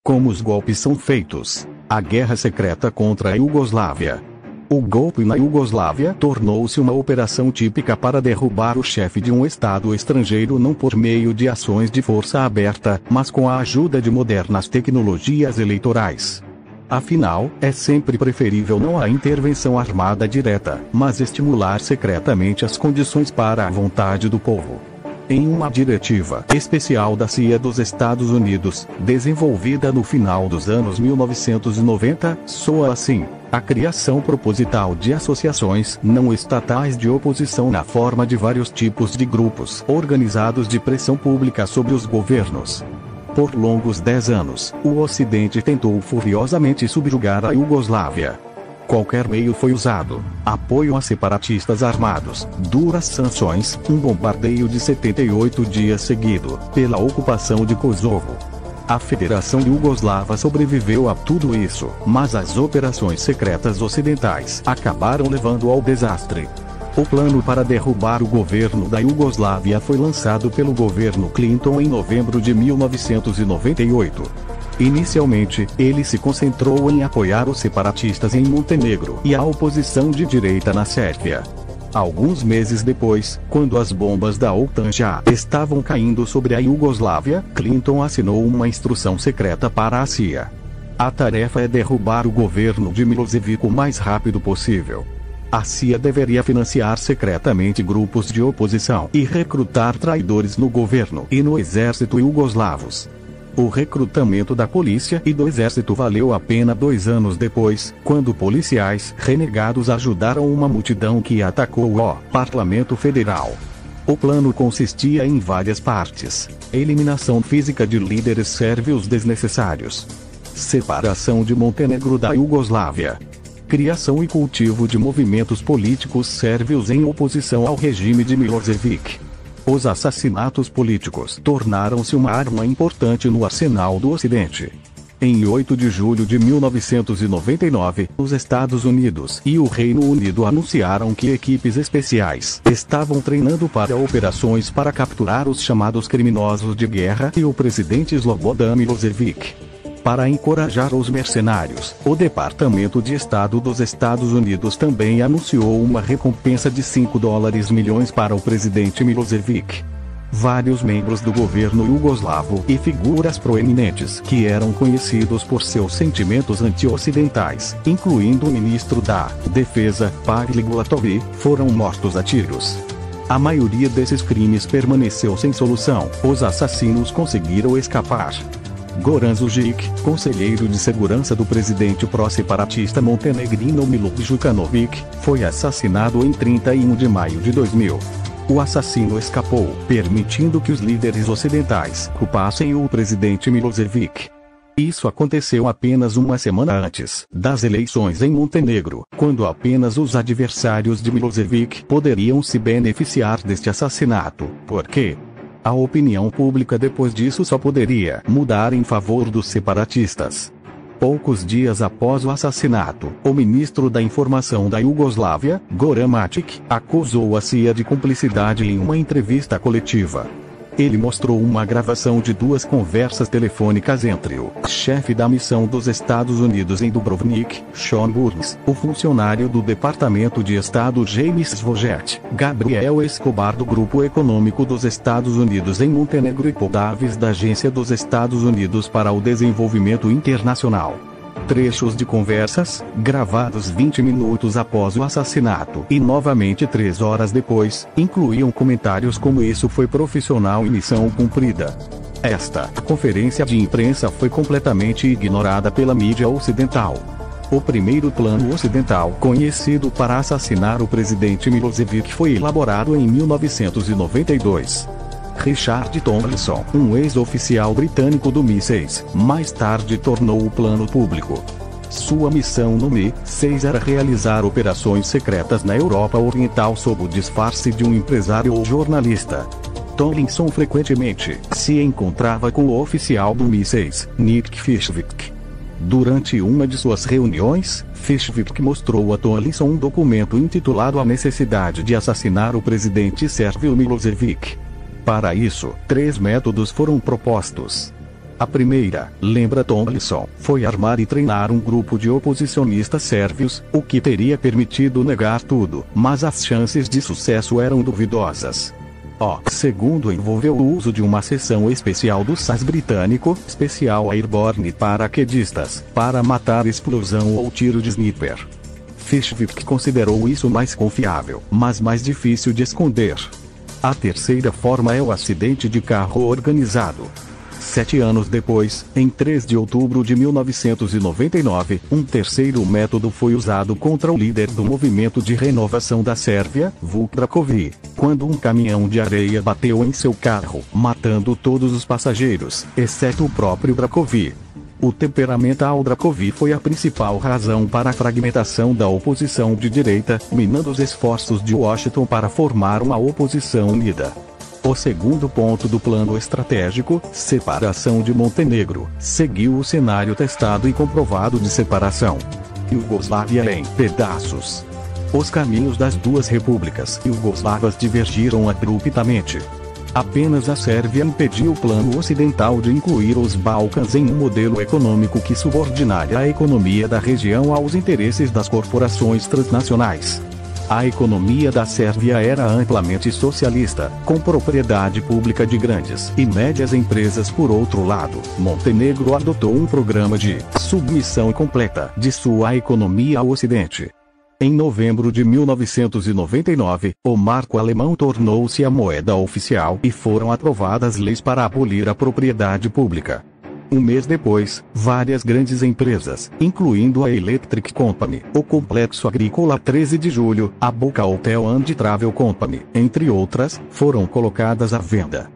Como os golpes são feitos. A guerra secreta contra a Iugoslávia. O golpe na Iugoslávia tornou-se uma operação típica para derrubar o chefe de um Estado estrangeiro não por meio de ações de força aberta, mas com a ajuda de modernas tecnologias eleitorais. Afinal, é sempre preferível não a intervenção armada direta, mas estimular secretamente as condições para a vontade do povo. Em uma diretiva especial da CIA dos Estados Unidos, desenvolvida no final dos anos 1990, soa assim: a criação proposital de associações não estatais de oposição na forma de vários tipos de grupos organizados de pressão pública sobre os governos. Por longos 10 anos, o Ocidente tentou furiosamente subjugar a Iugoslávia. Qualquer meio foi usado: apoio a separatistas armados, duras sanções, um bombardeio de 78 dias seguido, pela ocupação de Kosovo. A Federação Iugoslava sobreviveu a tudo isso, mas as operações secretas ocidentais acabaram levando ao desastre. O plano para derrubar o governo da Iugoslávia foi lançado pelo governo Clinton em novembro de 1998. Inicialmente, ele se concentrou em apoiar os separatistas em Montenegro e a oposição de direita na Sérvia. Alguns meses depois, quando as bombas da OTAN já estavam caindo sobre a Iugoslávia, Clinton assinou uma instrução secreta para a CIA. A tarefa é derrubar o governo de Milošević o mais rápido possível. A CIA deveria financiar secretamente grupos de oposição e recrutar traidores no governo e no exército iugoslavos. O recrutamento da polícia e do exército valeu a pena 2 anos depois, quando policiais renegados ajudaram uma multidão que atacou o Parlamento Federal. O plano consistia em várias partes: eliminação física de líderes sérvios desnecessários, separação de Montenegro da Iugoslávia, criação e cultivo de movimentos políticos sérvios em oposição ao regime de Milošević. Os assassinatos políticos tornaram-se uma arma importante no arsenal do Ocidente. Em 8 de julho de 1999, os Estados Unidos e o Reino Unido anunciaram que equipes especiais estavam treinando para operações para capturar os chamados criminosos de guerra e o presidente Slobodan Milošević. Para encorajar os mercenários, o Departamento de Estado dos Estados Unidos também anunciou uma recompensa de $5 milhões para o presidente Milošević. Vários membros do governo iugoslavo e figuras proeminentes que eram conhecidos por seus sentimentos anti-ocidentais, incluindo o ministro da Defesa, Pavle Bulatović, foram mortos a tiros. A maioria desses crimes permaneceu sem solução. Os assassinos conseguiram escapar. Goran Đujić, conselheiro de segurança do presidente pró-separatista montenegrino Milo Đukanović, foi assassinado em 31 de maio de 2000. O assassino escapou, permitindo que os líderes ocidentais culpassem o presidente Milošević. Isso aconteceu apenas uma semana antes das eleições em Montenegro, quando apenas os adversários de Milošević poderiam se beneficiar deste assassinato, porque a opinião pública depois disso só poderia mudar em favor dos separatistas. Poucos dias após o assassinato, o ministro da Informação da Iugoslávia, Goran Matić, acusou a CIA de cumplicidade em uma entrevista coletiva. Ele mostrou uma gravação de 2 conversas telefônicas entre o chefe da missão dos Estados Unidos em Dubrovnik, Sean Burns, o funcionário do Departamento de Estado James Svojet, Gabriel Escobar do Grupo Econômico dos Estados Unidos em Montenegro e Paul Davis da Agência dos Estados Unidos para o Desenvolvimento Internacional. Trechos de conversas, gravados 20 minutos após o assassinato e novamente 3 horas depois, incluíam comentários como "isso foi profissional e missão cumprida". Esta conferência de imprensa foi completamente ignorada pela mídia ocidental. O primeiro plano ocidental conhecido para assassinar o presidente Milošević foi elaborado em 1992. Richard Tomlinson, um ex-oficial britânico do MI6, mais tarde tornou o plano público. Sua missão no MI6 era realizar operações secretas na Europa Oriental sob o disfarce de um empresário ou jornalista. Tomlinson frequentemente se encontrava com o oficial do MI6, Nick Fishwick. Durante uma de suas reuniões, Fishwick mostrou a Tomlinson um documento intitulado A Necessidade de Assassinar o Presidente Sérvio Milošević. Para isso, 3 métodos foram propostos. A primeira, lembra Tomlinson, foi armar e treinar um grupo de oposicionistas sérvios, o que teria permitido negar tudo, mas as chances de sucesso eram duvidosas. O segundo envolveu o uso de uma seção especial do SAS britânico, Special Airborne Paraquedistas, para matar explosão ou tiro de sniper. Fishwick considerou isso mais confiável, mas mais difícil de esconder. A terceira forma é o acidente de carro organizado. 7 anos depois, em 3 de outubro de 1999, um terceiro método foi usado contra o líder do movimento de renovação da Sérvia, Vuk Draković, quando um caminhão de areia bateu em seu carro, matando todos os passageiros, exceto o próprio Draković. O temperamental Draković foi a principal razão para a fragmentação da oposição de direita, minando os esforços de Washington para formar uma oposição unida. O segundo ponto do plano estratégico, separação de Montenegro, seguiu o cenário testado e comprovado de separação. Iugoslávia em pedaços. Os caminhos das duas repúblicas iugoslavas divergiram abruptamente. Apenas a Sérvia impediu o plano ocidental de incluir os Balcãs em um modelo econômico que subordinaria a economia da região aos interesses das corporações transnacionais. A economia da Sérvia era amplamente socialista, com propriedade pública de grandes e médias empresas. Por outro lado, Montenegro adotou um programa de submissão completa de sua economia ao Ocidente. Em novembro de 1999, o marco alemão tornou-se a moeda oficial e foram aprovadas leis para abolir a propriedade pública. Um mês depois, várias grandes empresas, incluindo a Electric Company, o Complexo Agrícola 13 de Julho, a Boca Hotel and Travel Company, entre outras, foram colocadas à venda.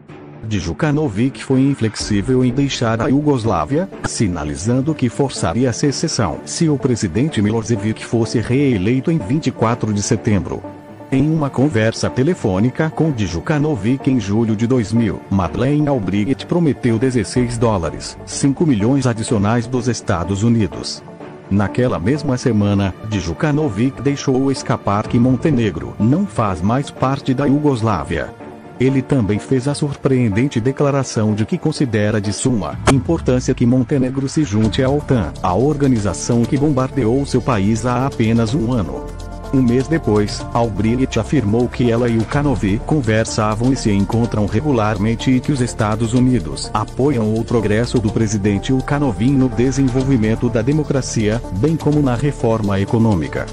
Djukanović foi inflexível em deixar a Iugoslávia, sinalizando que forçaria a secessão se o presidente Milošević fosse reeleito em 24 de setembro. Em uma conversa telefônica com Djukanović em julho de 2000, Madeleine Albright prometeu $16, 5 milhões adicionais dos Estados Unidos. Naquela mesma semana, Djukanović deixou escapar que Montenegro não faz mais parte da Iugoslávia. Ele também fez a surpreendente declaração de que considera de suma importância que Montenegro se junte à OTAN, a organização que bombardeou seu país há apenas um ano. Um mês depois, Albright afirmou que ela e o Djukanović conversavam e se encontram regularmente e que os Estados Unidos apoiam o progresso do presidente Djukanović no desenvolvimento da democracia, bem como na reforma econômica.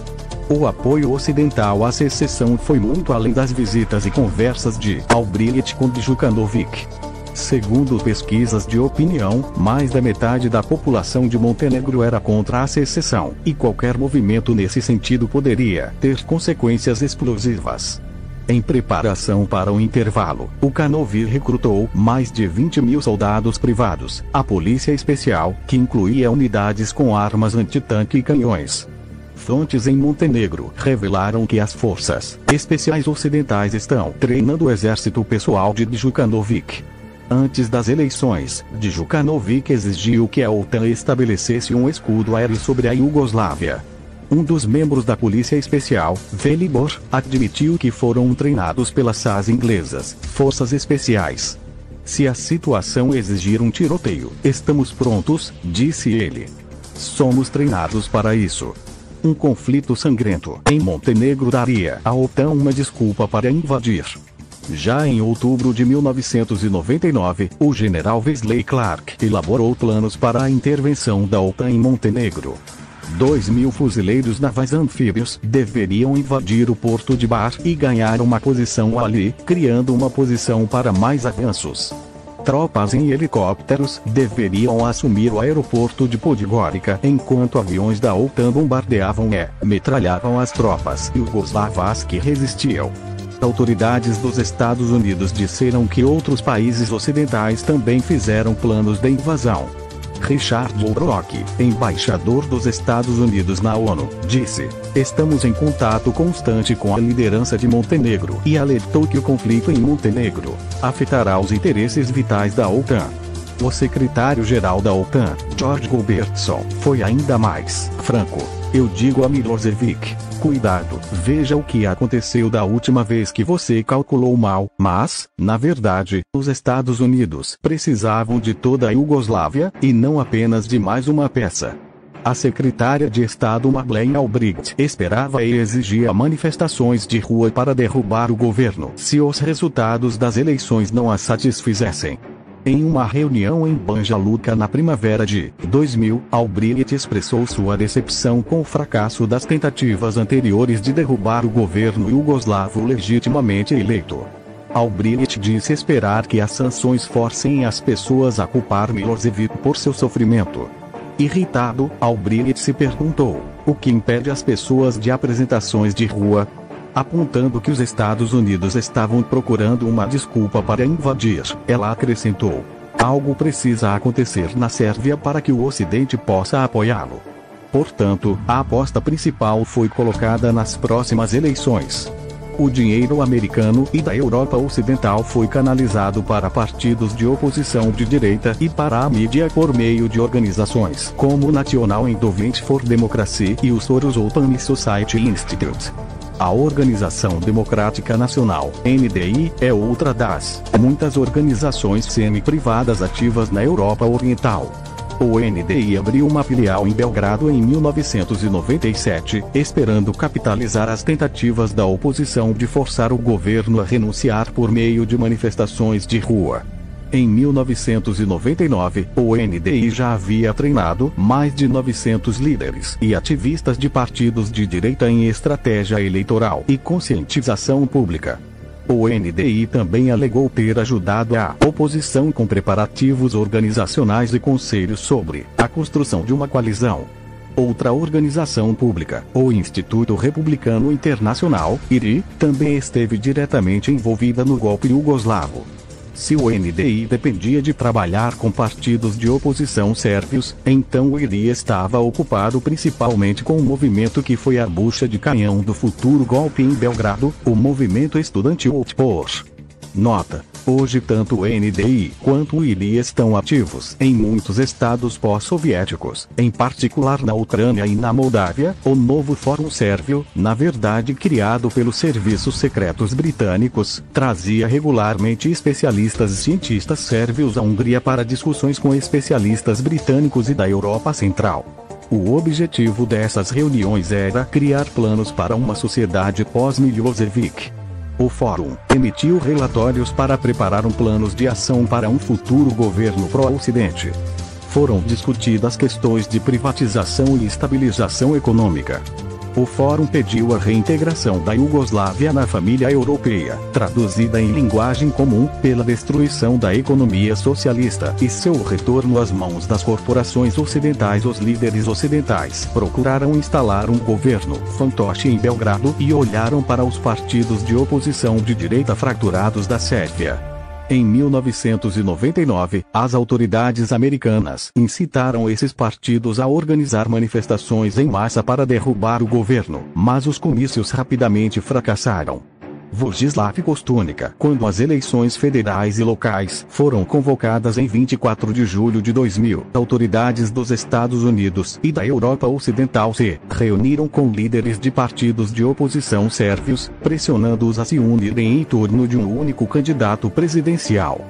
O apoio ocidental à secessão foi muito além das visitas e conversas de Albright com Djukanović. Segundo pesquisas de opinião, mais da metade da população de Montenegro era contra a secessão, e qualquer movimento nesse sentido poderia ter consequências explosivas. Em preparação para o intervalo, o Djukanović recrutou mais de 20 mil soldados privados, a polícia especial, que incluía unidades com armas antitanque e canhões. Fontes em Montenegro revelaram que as forças especiais ocidentais estão treinando o exército pessoal de Djukanović. Antes das eleições, Djukanović exigiu que a OTAN estabelecesse um escudo aéreo sobre a Iugoslávia. Um dos membros da polícia especial, Velibor, admitiu que foram treinados pelas SAS inglesas, forças especiais. Se a situação exigir um tiroteio, estamos prontos, disse ele. Somos treinados para isso. Um conflito sangrento em Montenegro daria à OTAN uma desculpa para invadir. Já em outubro de 1999, o general Wesley Clark elaborou planos para a intervenção da OTAN em Montenegro. 2.000 fuzileiros navais anfíbios deveriam invadir o porto de Bar e ganhar uma posição ali, criando uma posição para mais avanços. Tropas em helicópteros deveriam assumir o aeroporto de Podgorica enquanto aviões da OTAN bombardeavam e metralhavam as tropas iugoslavas que resistiam. Autoridades dos Estados Unidos disseram que outros países ocidentais também fizeram planos de invasão. Richard Holbrooke, embaixador dos Estados Unidos na ONU, disse: "Estamos em contato constante com a liderança de Montenegro", e alertou que o conflito em Montenegro afetará os interesses vitais da OTAN. O secretário-geral da OTAN, George Robertson, foi ainda mais franco. Eu digo a Milosevic: cuidado, veja o que aconteceu da última vez que você calculou mal, mas, na verdade, os Estados Unidos precisavam de toda a Iugoslávia, e não apenas de mais uma peça. A secretária de Estado Madeleine Albright esperava e exigia manifestações de rua para derrubar o governo se os resultados das eleições não a satisfizessem. Em uma reunião em Banja Luka na primavera de 2000, Albright expressou sua decepção com o fracasso das tentativas anteriores de derrubar o governo iugoslavo legitimamente eleito. Albright disse esperar que as sanções forcem as pessoas a culpar Milosevic por seu sofrimento. Irritado, Albright se perguntou: o que impede as pessoas de apresentações de rua? Apontando que os Estados Unidos estavam procurando uma desculpa para invadir, ela acrescentou: algo precisa acontecer na Sérvia para que o Ocidente possa apoiá-lo. Portanto, a aposta principal foi colocada nas próximas eleições. O dinheiro americano e da Europa Ocidental foi canalizado para partidos de oposição de direita e para a mídia por meio de organizações como o National Endowment for Democracy e o Soros Open Society Institute. A Organização Democrática Nacional, NDI, é outra das muitas organizações semi-privadas ativas na Europa Oriental. O NDI abriu uma filial em Belgrado em 1997, esperando capitalizar as tentativas da oposição de forçar o governo a renunciar por meio de manifestações de rua. Em 1999, o NDI já havia treinado mais de 900 líderes e ativistas de partidos de direita em estratégia eleitoral e conscientização pública. O NDI também alegou ter ajudado a oposição com preparativos organizacionais e conselhos sobre a construção de uma coalizão. Outra organização pública, o Instituto Republicano Internacional, IRI, também esteve diretamente envolvida no golpe iugoslavo. Se o NDI dependia de trabalhar com partidos de oposição sérvios, então o IRI estava ocupado principalmente com o movimento que foi a bucha de canhão do futuro golpe em Belgrado, o movimento estudantil Otpor. Nota: hoje tanto o NDI quanto o IRI estão ativos em muitos estados pós-soviéticos, em particular na Ucrânia e na Moldávia. O novo Fórum Sérvio, na verdade criado pelos serviços secretos britânicos, trazia regularmente especialistas e cientistas sérvios à Hungria para discussões com especialistas britânicos e da Europa Central. O objetivo dessas reuniões era criar planos para uma sociedade pós-Milosevic. O Fórum emitiu relatórios para preparar planos de ação para um futuro governo pró-Ocidente. Foram discutidas questões de privatização e estabilização econômica. O Fórum pediu a reintegração da Iugoslávia na família europeia, traduzida em linguagem comum, pela destruição da economia socialista e seu retorno às mãos das corporações ocidentais. Os líderes ocidentais procuraram instalar um governo fantoche em Belgrado e olharam para os partidos de oposição de direita fracturados da Sérvia. Em 1999, as autoridades americanas incitaram esses partidos a organizar manifestações em massa para derrubar o governo, mas os comícios rapidamente fracassaram. Vojislav Koštunica, quando as eleições federais e locais foram convocadas em 24 de julho de 2000, autoridades dos Estados Unidos e da Europa Ocidental se reuniram com líderes de partidos de oposição sérvios, pressionando-os a se unirem em torno de um único candidato presidencial.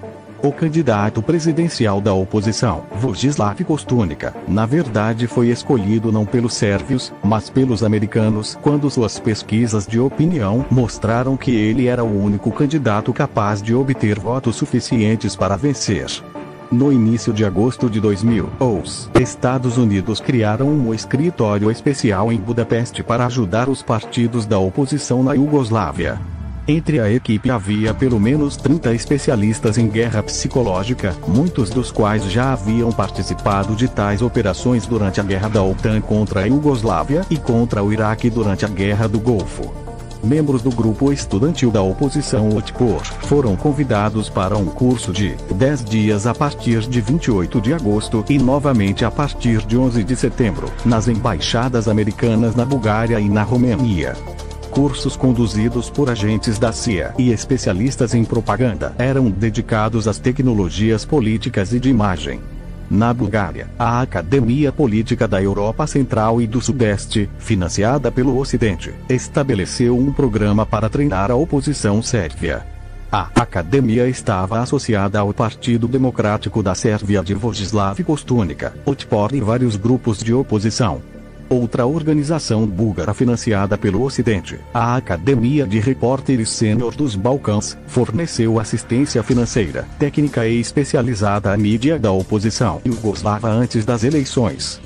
O candidato presidencial da oposição, Vojislav Koštunica, na verdade foi escolhido não pelos sérvios, mas pelos americanos, quando suas pesquisas de opinião mostraram que ele era o único candidato capaz de obter votos suficientes para vencer. No início de agosto de 2000, os Estados Unidos criaram um escritório especial em Budapeste para ajudar os partidos da oposição na Iugoslávia. Entre a equipe havia pelo menos 30 especialistas em guerra psicológica, muitos dos quais já haviam participado de tais operações durante a guerra da OTAN contra a Iugoslávia e contra o Iraque durante a Guerra do Golfo. Membros do grupo estudantil da oposição Otpor foram convidados para um curso de 10 dias a partir de 28 de agosto e novamente a partir de 11 de setembro, nas embaixadas americanas na Bulgária e na Romênia. Cursos conduzidos por agentes da CIA e especialistas em propaganda eram dedicados às tecnologias políticas e de imagem. Na Bulgária, a Academia Política da Europa Central e do Sudeste, financiada pelo Ocidente, estabeleceu um programa para treinar a oposição sérvia. A academia estava associada ao Partido Democrático da Sérvia de Vojislav Koštunica, Otpor e vários grupos de oposição. Outra organização búlgara financiada pelo Ocidente, a Academia de Repórteres Sênior dos Balcãs, forneceu assistência financeira, técnica e especializada à mídia da oposição iugoslava antes das eleições.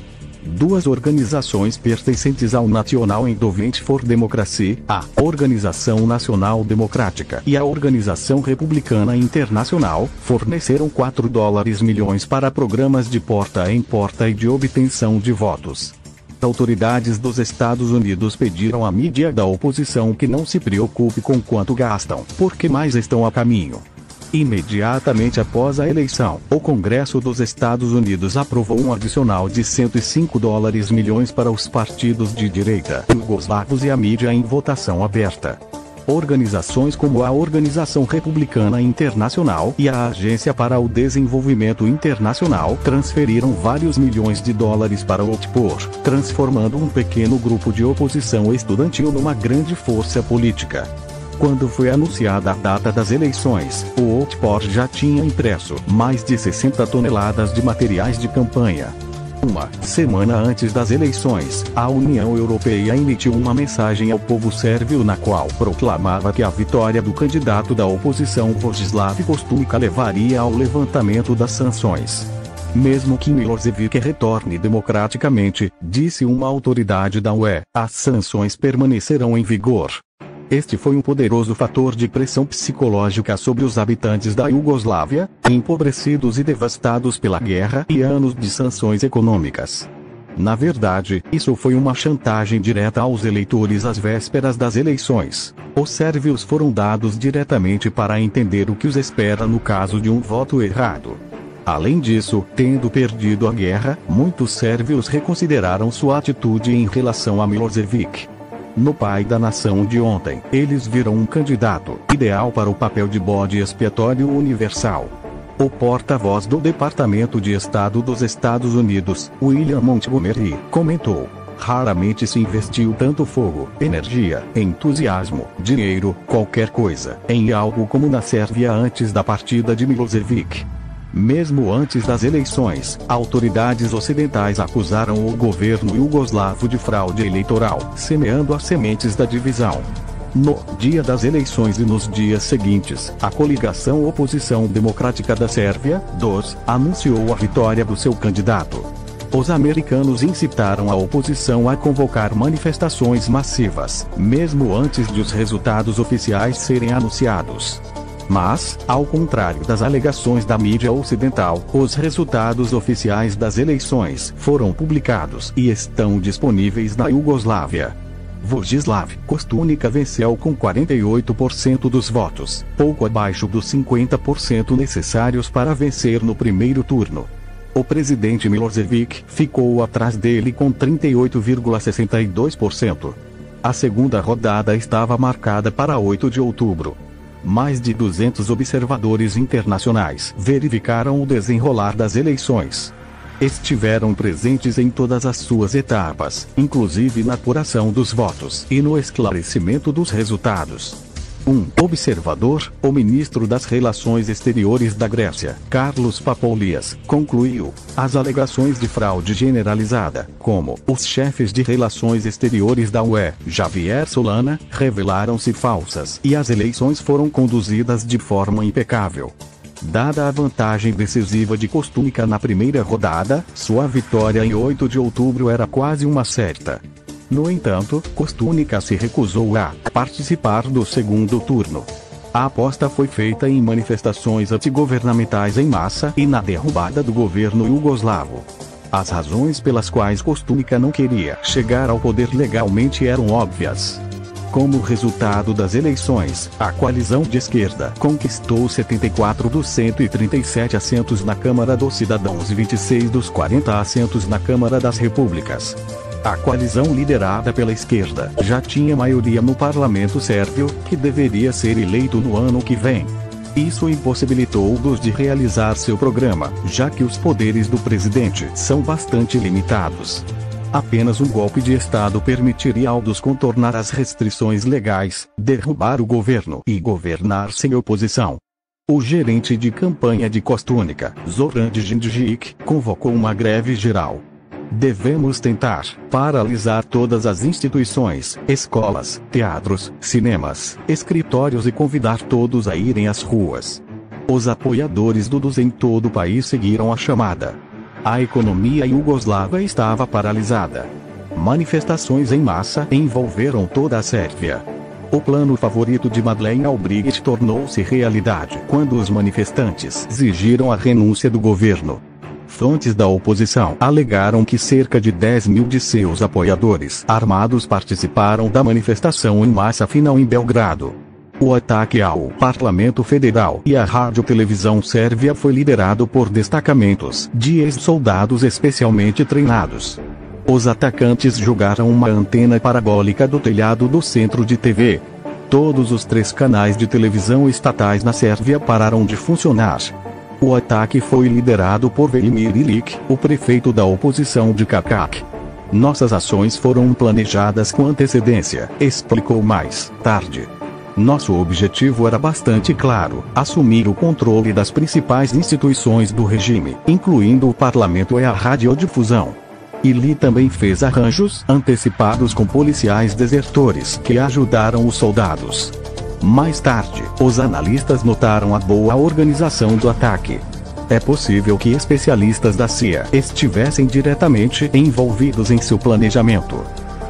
Duas organizações pertencentes ao National Endowment for Democracy, a Organização Nacional Democrática e a Organização Republicana Internacional, forneceram $4 milhões para programas de porta em porta e de obtenção de votos. Autoridades dos Estados Unidos pediram à mídia da oposição que não se preocupe com quanto gastam, porque mais estão a caminho. Imediatamente após a eleição, o Congresso dos Estados Unidos aprovou um adicional de $105 milhões para os partidos de direita iugoslavos e a mídia em votação aberta. Organizações como a Organização Republicana Internacional e a Agência para o Desenvolvimento Internacional transferiram vários milhões de dólares para o Otpor, transformando um pequeno grupo de oposição estudantil numa grande força política. Quando foi anunciada a data das eleições, o Otpor já tinha impresso mais de 60 toneladas de materiais de campanha. Uma semana antes das eleições, a União Europeia emitiu uma mensagem ao povo sérvio na qual proclamava que a vitória do candidato da oposição Vojislav Koštunica levaria ao levantamento das sanções. Mesmo que Milošević retorne democraticamente, disse uma autoridade da UE, as sanções permanecerão em vigor. Este foi um poderoso fator de pressão psicológica sobre os habitantes da Iugoslávia, empobrecidos e devastados pela guerra e anos de sanções econômicas. Na verdade, isso foi uma chantagem direta aos eleitores às vésperas das eleições. Os sérvios foram dados diretamente para entender o que os espera no caso de um voto errado. Além disso, tendo perdido a guerra, muitos sérvios reconsideraram sua atitude em relação a Milošević. No pai da nação de ontem, eles viram um candidato ideal para o papel de bode expiatório universal. O porta-voz do Departamento de Estado dos Estados Unidos, William Montgomery, comentou: raramente se investiu tanto fogo, energia, entusiasmo, dinheiro, qualquer coisa, em algo como na Sérvia antes da partida de Milošević. Mesmo antes das eleições, autoridades ocidentais acusaram o governo iugoslavo de fraude eleitoral, semeando as sementes da divisão. No dia das eleições e nos dias seguintes, a coligação Oposição Democrática da Sérvia, DOS, anunciou a vitória do seu candidato. Os americanos incitaram a oposição a convocar manifestações massivas, mesmo antes de os resultados oficiais serem anunciados. Mas, ao contrário das alegações da mídia ocidental, os resultados oficiais das eleições foram publicados e estão disponíveis na Iugoslávia. Vojislav Koštunica venceu com 48% dos votos, pouco abaixo dos 50% necessários para vencer no primeiro turno. O presidente Milošević ficou atrás dele com 38,62%. A segunda rodada estava marcada para 8 de outubro. Mais de 200 observadores internacionais verificaram o desenrolar das eleições. Estiveram presentes em todas as suas etapas, inclusive na apuração dos votos e no esclarecimento dos resultados. Um observador, o ministro das Relações Exteriores da Grécia, Carlos Papoulias, concluiu: as alegações de fraude generalizada, como os chefes de relações exteriores da UE, Javier Solana, revelaram-se falsas e as eleições foram conduzidas de forma impecável. Dada a vantagem decisiva de Koštunica na primeira rodada, sua vitória em 8 de outubro era quase uma certa. No entanto, Koštunica se recusou a participar do segundo turno. A aposta foi feita em manifestações antigovernamentais em massa e na derrubada do governo iugoslavo. As razões pelas quais Koštunica não queria chegar ao poder legalmente eram óbvias. Como resultado das eleições, a coalizão de esquerda conquistou 74 dos 137 assentos na Câmara dos Cidadãos e 26 dos 40 assentos na Câmara das Repúblicas. A coalizão liderada pela esquerda já tinha maioria no parlamento sérvio, que deveria ser eleito no ano que vem. Isso impossibilitou-os de realizar seu programa, já que os poderes do presidente são bastante limitados. Apenas um golpe de Estado permitiria ao-dos contornar as restrições legais, derrubar o governo e governar sem oposição. O gerente de campanha de Kostunica, Zoran Djindjic, convocou uma greve geral. Devemos tentar paralisar todas as instituições, escolas, teatros, cinemas, escritórios e convidar todos a irem às ruas. Os apoiadores do DUS em todo o país seguiram a chamada. A economia iugoslava estava paralisada. Manifestações em massa envolveram toda a Sérvia. O plano favorito de Madeleine Albright tornou-se realidade quando os manifestantes exigiram a renúncia do governo. Fontes da oposição alegaram que cerca de 10.000 de seus apoiadores armados participaram da manifestação em massa final em Belgrado. O ataque ao Parlamento Federal e à rádio-televisão sérvia foi liderado por destacamentos de ex-soldados especialmente treinados. Os atacantes jogaram uma antena parabólica do telhado do centro de TV. Todos os 3 canais de televisão estatais na Sérvia pararam de funcionar. O ataque foi liderado por Velimir Ilić, o prefeito da oposição de Čačak. Nossas ações foram planejadas com antecedência, explicou mais tarde. Nosso objetivo era bastante claro: assumir o controle das principais instituições do regime, incluindo o parlamento e a radiodifusão. Ilić também fez arranjos antecipados com policiais desertores que ajudaram os soldados. Mais tarde, os analistas notaram a boa organização do ataque. É possível que especialistas da CIA estivessem diretamente envolvidos em seu planejamento.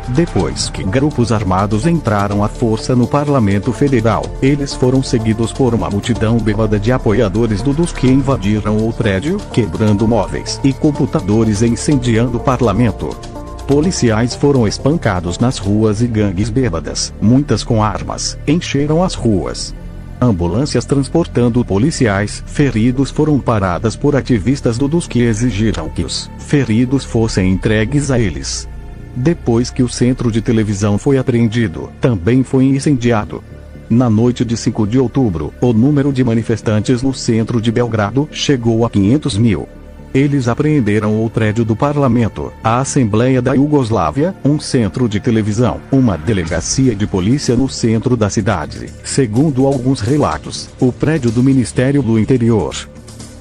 Depois que grupos armados entraram à força no Parlamento Federal, eles foram seguidos por uma multidão bêbada de apoiadores do DUS que invadiram o prédio, quebrando móveis e computadores e incendiando o parlamento. Policiais foram espancados nas ruas e gangues bêbadas, muitas com armas, encheram as ruas. Ambulâncias transportando policiais feridos foram paradas por ativistas do DUS que exigiram que os feridos fossem entregues a eles. Depois que o centro de televisão foi apreendido, também foi incendiado. Na noite de 5 de outubro, o número de manifestantes no centro de Belgrado chegou a 500.000. Eles apreenderam o prédio do parlamento, a Assembleia da Iugoslávia, um centro de televisão, uma delegacia de polícia no centro da cidade. Segundo alguns relatos, o prédio do Ministério do Interior.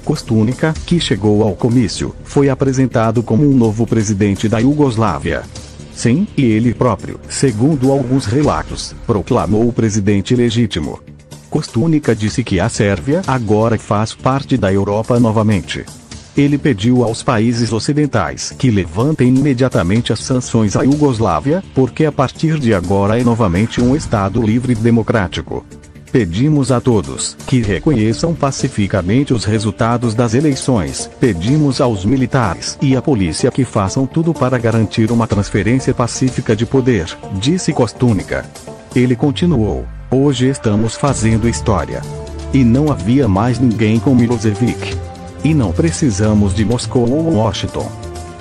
Kostunica, que chegou ao comício, foi apresentado como um novo presidente da Iugoslávia. Sim, e ele próprio, segundo alguns relatos, proclamou o presidente legítimo. Kostunica disse que a Sérvia agora faz parte da Europa novamente. Ele pediu aos países ocidentais que levantem imediatamente as sanções à Iugoslávia, porque a partir de agora é novamente um Estado livre e democrático. Pedimos a todos que reconheçam pacificamente os resultados das eleições. Pedimos aos militares e à polícia que façam tudo para garantir uma transferência pacífica de poder, disse Kostunica. Ele continuou: hoje estamos fazendo história. E não havia mais ninguém com Milošević. E não precisamos de Moscou ou Washington.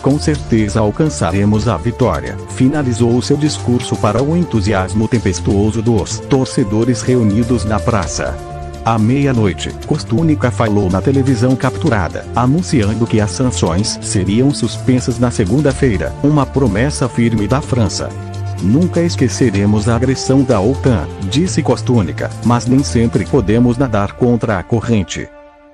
Com certeza alcançaremos a vitória, finalizou seu discurso para o entusiasmo tempestuoso dos torcedores reunidos na praça. À meia-noite, Kostunica falou na televisão capturada, anunciando que as sanções seriam suspensas na segunda-feira, uma promessa firme da França. Nunca esqueceremos a agressão da OTAN, disse Kostunica, mas nem sempre podemos nadar contra a corrente.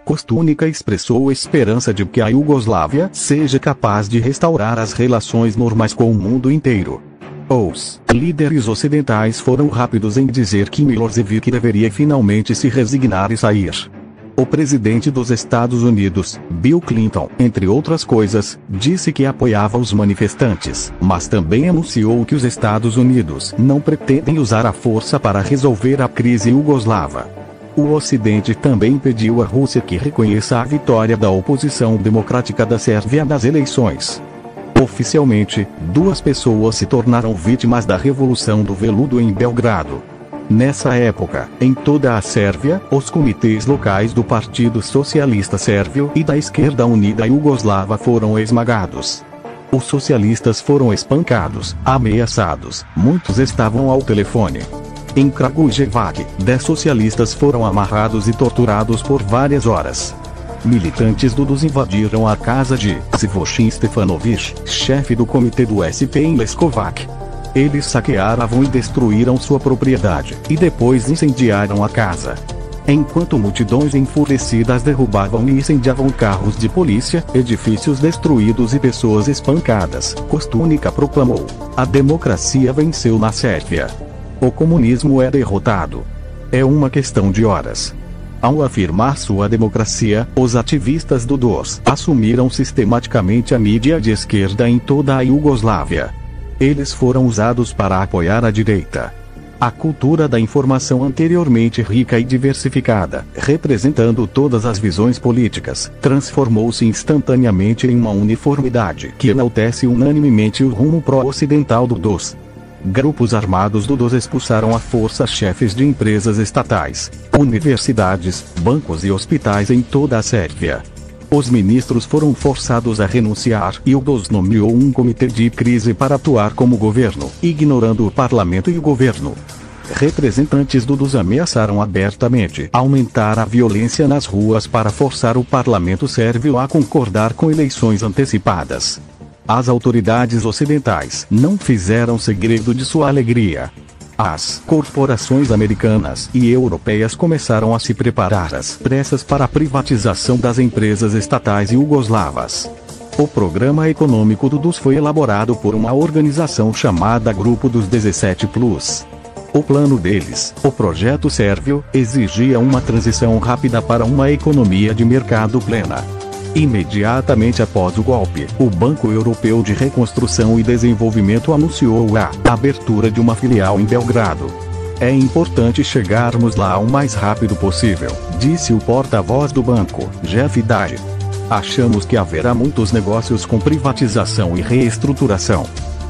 Kostunica expressou esperança de que a Iugoslávia seja capaz de restaurar as relações normais com o mundo inteiro. Os líderes ocidentais foram rápidos em dizer que Milošević deveria finalmente se resignar e sair. O presidente dos Estados Unidos, Bill Clinton, entre outras coisas, disse que apoiava os manifestantes, mas também anunciou que os Estados Unidos não pretendem usar a força para resolver a crise iugoslava. O Ocidente também pediu à Rússia que reconheça a vitória da oposição democrática da Sérvia nas eleições. Oficialmente, 2 pessoas se tornaram vítimas da Revolução do Veludo em Belgrado. Nessa época, em toda a Sérvia, os comitês locais do Partido Socialista Sérvio e da Esquerda Unida Iugoslava foram esmagados. Os socialistas foram espancados, ameaçados, muitos estavam ao telefone. Em Kragujevac, 10 socialistas foram amarrados e torturados por várias horas. Militantes do DOS invadiram a casa de Zivoshin Stefanovich, chefe do comitê do SP em Leskovac. Eles saquearam e destruíram sua propriedade, e depois incendiaram a casa. Enquanto multidões enfurecidas derrubavam e incendiavam carros de polícia, edifícios destruídos e pessoas espancadas, Kostunica proclamou: a democracia venceu na Sérvia. O comunismo é derrotado. É uma questão de horas. Ao afirmar sua democracia, os ativistas do DOS assumiram sistematicamente a mídia de esquerda em toda a Iugoslávia. Eles foram usados para apoiar a direita. A cultura da informação anteriormente rica e diversificada, representando todas as visões políticas, transformou-se instantaneamente em uma uniformidade que enaltece unanimemente o rumo pró-ocidental do DOS. Grupos armados do DOS expulsaram à força chefes de empresas estatais, universidades, bancos e hospitais em toda a Sérvia. Os ministros foram forçados a renunciar e o DOS nomeou um comitê de crise para atuar como governo, ignorando o parlamento e o governo. Representantes do DOS ameaçaram abertamente aumentar a violência nas ruas para forçar o parlamento sérvio a concordar com eleições antecipadas. As autoridades ocidentais não fizeram segredo de sua alegria. As corporações americanas e europeias começaram a se preparar às pressas para a privatização das empresas estatais iugoslavas. O programa econômico do DOS foi elaborado por uma organização chamada Grupo dos 17 Plus. O plano deles, o projeto sérvio, exigia uma transição rápida para uma economia de mercado plena. Imediatamente após o golpe, o Banco Europeu de Reconstrução e Desenvolvimento anunciou a abertura de uma filial em Belgrado. É importante chegarmos lá o mais rápido possível, disse o porta-voz do banco, Jeff Dye. Achamos que haverá muitos negócios com privatização e reestruturação.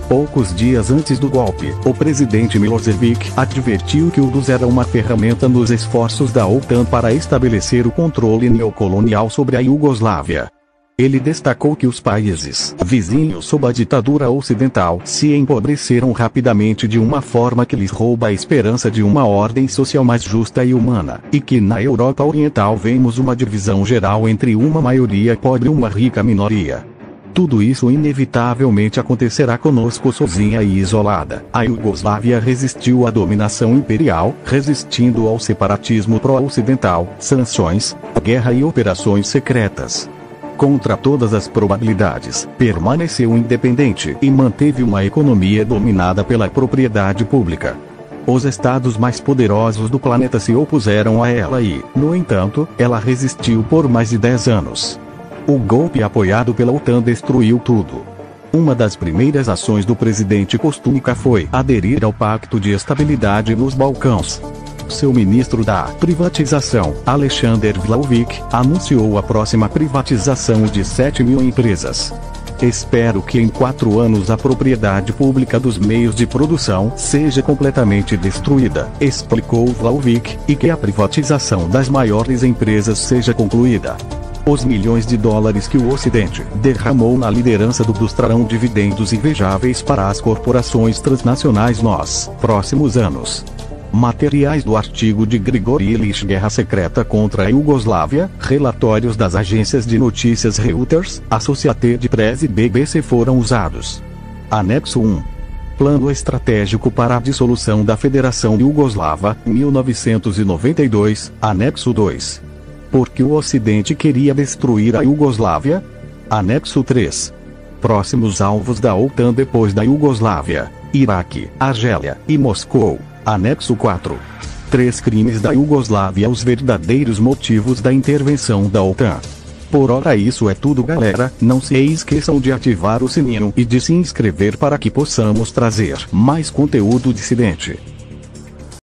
Poucos dias antes do golpe, o presidente Milošević advertiu que o DOS era uma ferramenta nos esforços da OTAN para estabelecer o controle neocolonial sobre a Iugoslávia. Ele destacou que os países vizinhos sob a ditadura ocidental se empobreceram rapidamente de uma forma que lhes rouba a esperança de uma ordem social mais justa e humana, e que na Europa Oriental vemos uma divisão geral entre uma maioria pobre e uma rica minoria. Tudo isso inevitavelmente acontecerá conosco sozinha e isolada. A Iugoslávia resistiu à dominação imperial, resistindo ao separatismo pró-ocidental, sanções, guerra e operações secretas. Contra todas as probabilidades, permaneceu independente e manteve uma economia dominada pela propriedade pública. Os estados mais poderosos do planeta se opuseram a ela e, no entanto, ela resistiu por mais de 10 anos. O golpe apoiado pela OTAN destruiu tudo. Uma das primeiras ações do presidente Koštunica foi aderir ao Pacto de Estabilidade nos Balcãs. Seu ministro da privatização, Aleksandar Vlahović, anunciou a próxima privatização de 7.000 empresas. Espero que em 4 anos a propriedade pública dos meios de produção seja completamente destruída, explicou Vlahović, e que a privatização das maiores empresas seja concluída. Os milhões de dólares que o Ocidente derramou na liderança do DOS trarão dividendos invejáveis para as corporações transnacionais nos próximos anos. Materiais do artigo de Grigori Ilich Guerra Secreta contra a Iugoslávia, relatórios das agências de notícias Reuters, Associated Press e BBC foram usados. Anexo 1. Plano Estratégico para a Dissolução da Federação Iugoslava, 1992, Anexo 2. Porque o Ocidente queria destruir a Iugoslávia? Anexo 3. Próximos alvos da OTAN depois da Iugoslávia: Iraque, Argélia e Moscou. Anexo 4. 3 crimes da Iugoslávia: os verdadeiros motivos da intervenção da OTAN. Por ora isso é tudo, galera. Não se esqueçam de ativar o sininho e de se inscrever para que possamos trazer mais conteúdo dissidente.